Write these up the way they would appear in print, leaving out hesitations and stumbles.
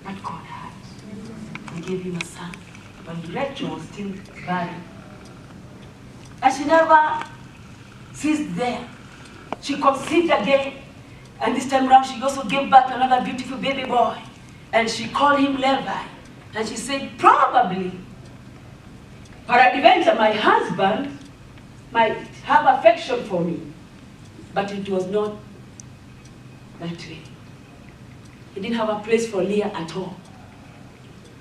that God had. He gave him a son, but Rachel was still barren. And she never ceased there. She conceived again, and this time around she also gave birth to another beautiful baby boy, and she called him Levi. And she said, probably, peradventure my husband might have affection for me, but it was not that way. He didn't have a place for Leah at all.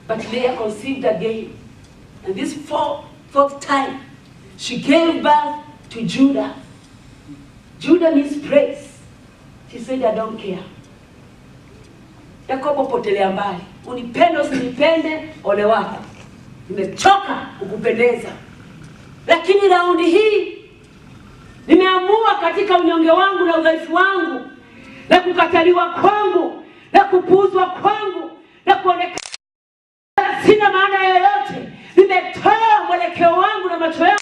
But Leah conceived again, and this fourth time, she gave birth to Judah. Judah means praise. She said, I don't care. Yakobo potelea mbali. Unipende usinipende, ole wako. Nimechoka kukupendeza. Lakini raundi hii, nimeamua katika unyonge wangu na udhaifu wangu, na kukataliwa kwangu, na kupuuzwa kwangu, na kuonekana sina maana yoyote. Nimetoa mwelekeo wangu na macho yangu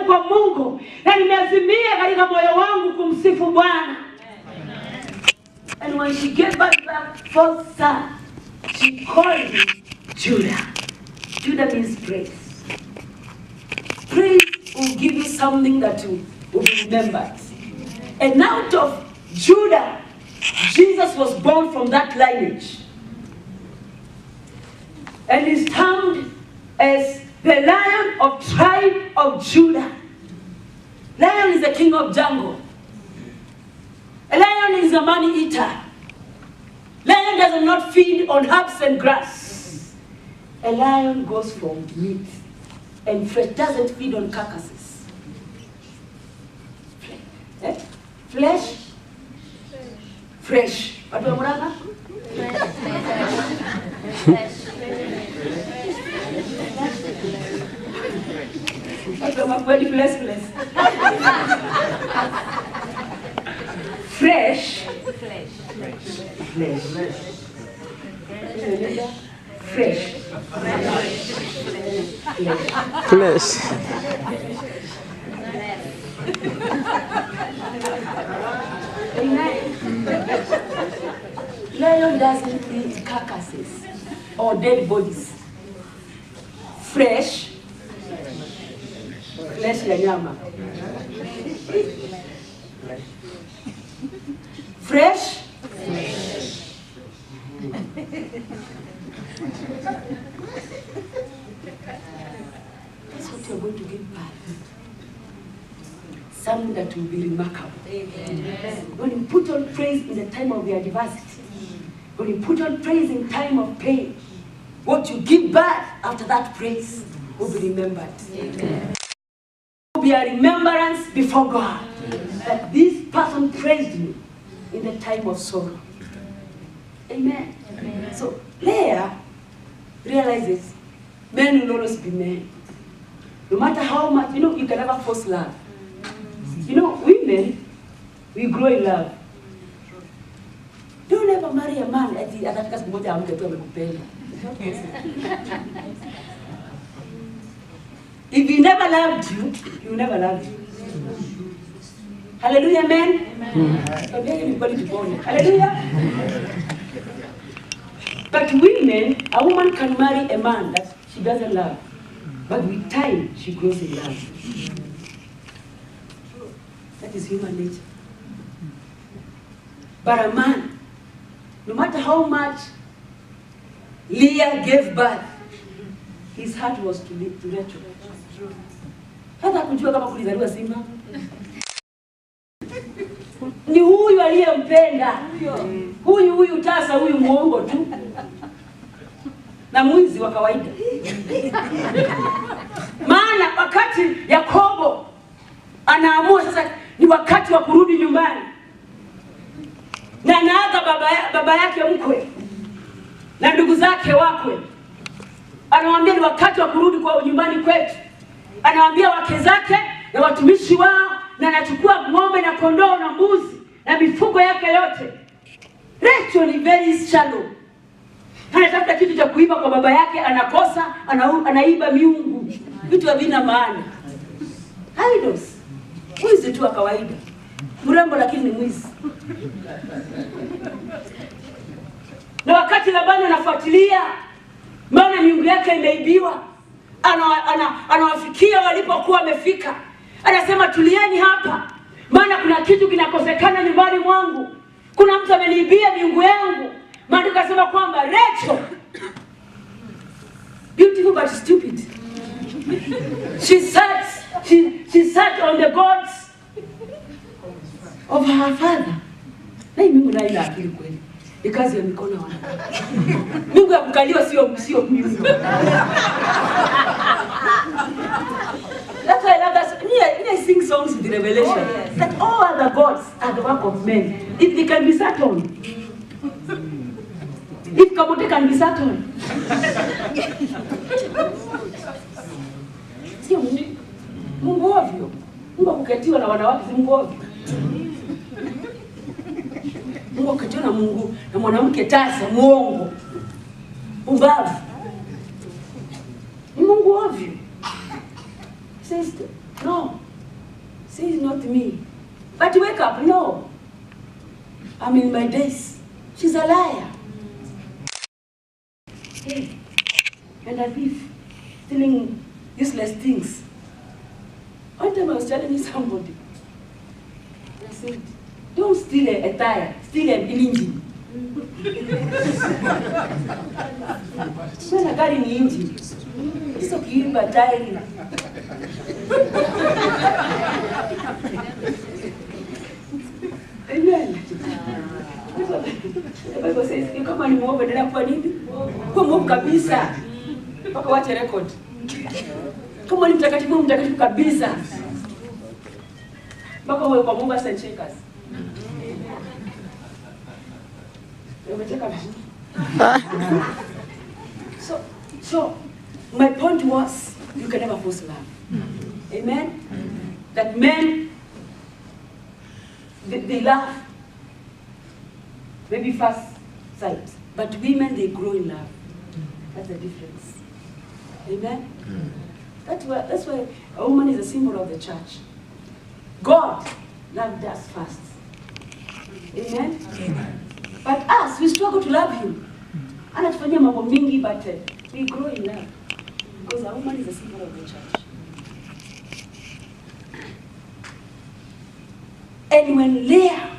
kwa Mungu, na nimeazimia katika moyo wangu kumsifu Bwana. And when she gave birth to that fourth son, she called him Judah. Judah means praise. Praise will give you something that will be remembered. And out of Judah, Jesus was born from that lineage. And is termed as the Lion of tribe of Judah. Lion is the king of jungle. A lion is a man-eater. Lion does not feed on herbs and grass. A lion goes for meat, and flesh doesn't feed on carcasses. Flesh? Fresh. What do you want? Fresh. Lion doesn't eat carcasses or dead bodies. Fresh ya nyama. Fresh. That's what you're going to give back. Something that will be remarkable. Amen. When you put on praise in the time of your adversity, when you put on praise in time of pain, what you give back after that praise will be remembered. Amen. Will be a remembrance before God. Amen. That this person praised me in the time of sorrow. Amen. Amen. So Leah realizes men will always be men. No matter how much, you can never force love. Women, we grow in love. Don't ever marry a man at the other because mmoja amke tu amekupenda. If he never loved you, he will never love you. Hallelujah, amen. Amen. Hallelujah. But women, a woman can marry a man that she doesn't love, but with time she grows in love. That is human nature. But a man, no matter how much Leah gave birth, his heart was to Rachel. Hata kujua kama kulizaliwa simba. Ni huyu aliyempenda. Huyu tasa, huyu muongo tu. Na mwizi wa kawaida. Maana wakati Yakobo anaamua sasa ni wakati wa kurudi nyumbani, na anaaga baba yake mkwe na ndugu zake wakwe, anawaambia ni wakati wa kurudi kwa nyumbani kwetu. Anawaambia wake zake na watumishi wao, na anachukua ng'ombe na kondoo na mbuzi na mifugo yake yote. Rachel ni very shallow. Anatafuta kitu cha kuiba kwa baba yake, anakosa, anaiba miungu, vitu havina maana. Idols. Mwizi tu wa kawaida. Mrembo lakini ni mwizi. Na wakati Labani anafuatilia, maana miungu yake imeibiwa, anawafikia walipokuwa wamefika. Anasema tulieni hapa, maana kuna kitu kinakosekana nyumbani mwangu. Kuna mtu ameniibia miungu yangu. Maana akasema kwamba Rachel, beautiful but stupid, she sat on the gods of her father. Na Mungu naye ina akili kweli. Ni kazi ya mikono ya wanadamu. Mungu ya kukaliwa sio Mungu. That's why I sing songs with the revelation that all other gods are the work of men. If they can be sat on, if Kabote can be sat on, sio Mungu ovyo. Mungu akuketiwa na wanawake si Mungu ovyo. Mungu akuketiwa na Mungu na mwanamke tasa muongo. Ubavu. Mungu ovyo. Says no. Says not me. But wake up, no. I'm in my days. She's a liar. Hey, and a thief, stealing useless things. One time I was telling somebody, I said, don't steal a tire, steal an engine. When I got in the engine, it's okay, but tire. Amen. The Bible says, you come and move, and kwa nini? Kwa move kabisa. Mpaka wache record. Kama ni mtakatifu kabisa. Mpaka wewe kwa Mungu and checkers. So my point was, you can never force love. Amen? That men, they love maybe first sight, but women, they grow in love. That's the difference. Amen? That's why a woman is a symbol of the church. God loved us first. Amen? Amen. But us, we struggle to love Him. Anatufanyia mambo mingi, but we grow in love. Because a woman is a symbol of the church. And when Leah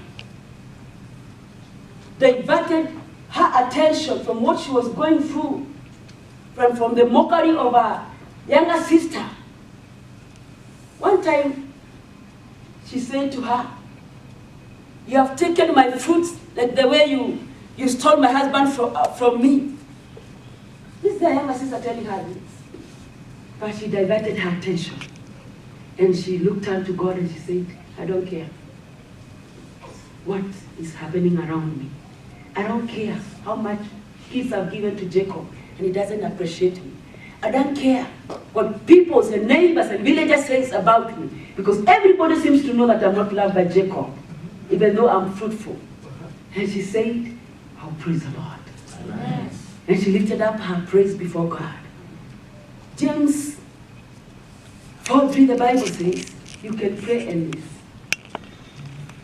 diverted her attention from what she was going through, from the mockery of her younger sister, one time she said to her, you have taken my fruits like the way you stole my husband from me. This is the younger sister telling her this. But she diverted her attention. And she looked up to God and she said, I don't care what is happening around me. I don't care how much gifts I've given to Jacob and he doesn't appreciate me. I don't care what people and neighbors and villagers say about me, because everybody seems to know that I'm not loved by Jacob, even though I'm fruitful. And she said, oh, praise the Lord. Amen. And she lifted up her praise before God. James 4:3, the Bible says, you can pray and live.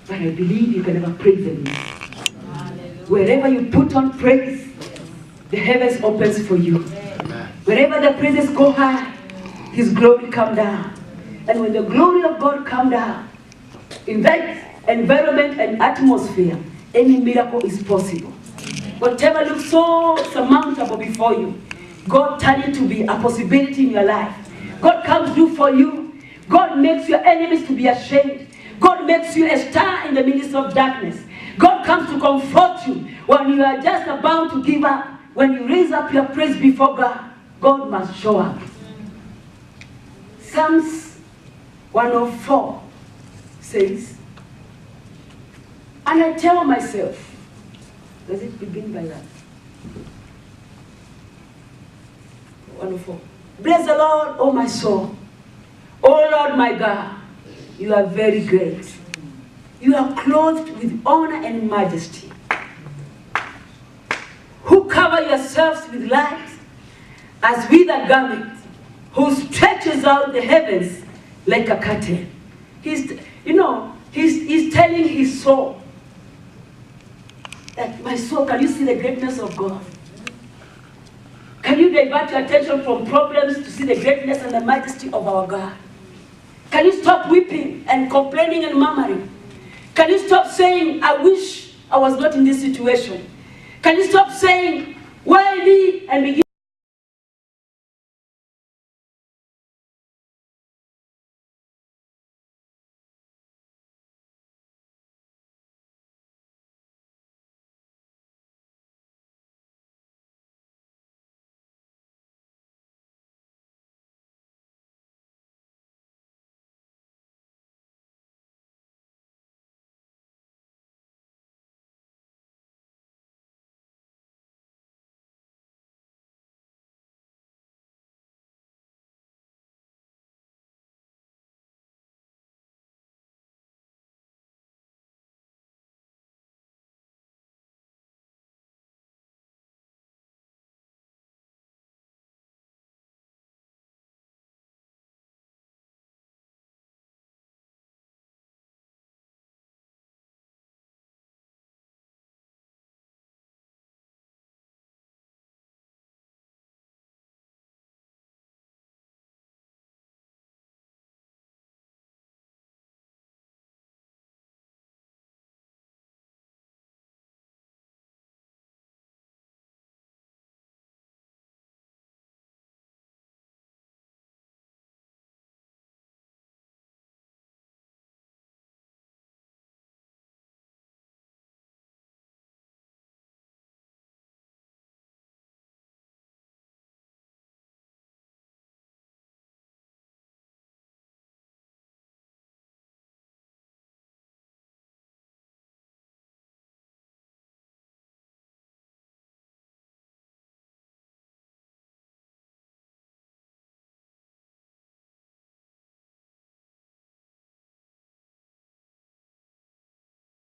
But I believe you can never praise and live. Wherever you put on praise, the heavens opens for you. Amen. Wherever the praises go high, His glory come down. And when the glory of God come down, in that environment and atmosphere, any miracle is possible. Whatever looks so surmountable before you, God turn it to be a possibility in your life. God comes through for you. God makes your enemies to be ashamed. God makes you a star in the midst of darkness. God comes to comfort you when you are just about to give up. When you raise up your praise before God, God must show up. Psalms 104 says, and I tell myself, does it begin by that? 104. Bless the Lord, O my soul. O Lord my God, you are very great. You are clothed with honor and majesty, who cover yourselves with light as with a garment, who stretches out the heavens like a curtain. He's telling his soul, That my soul, can you see the greatness of God? Can you divert your attention from problems to see the greatness and the majesty of our God? Can you stop weeping and complaining and murmuring? Can you stop saying, I wish I was not in this situation? Can you stop saying, why me? And begin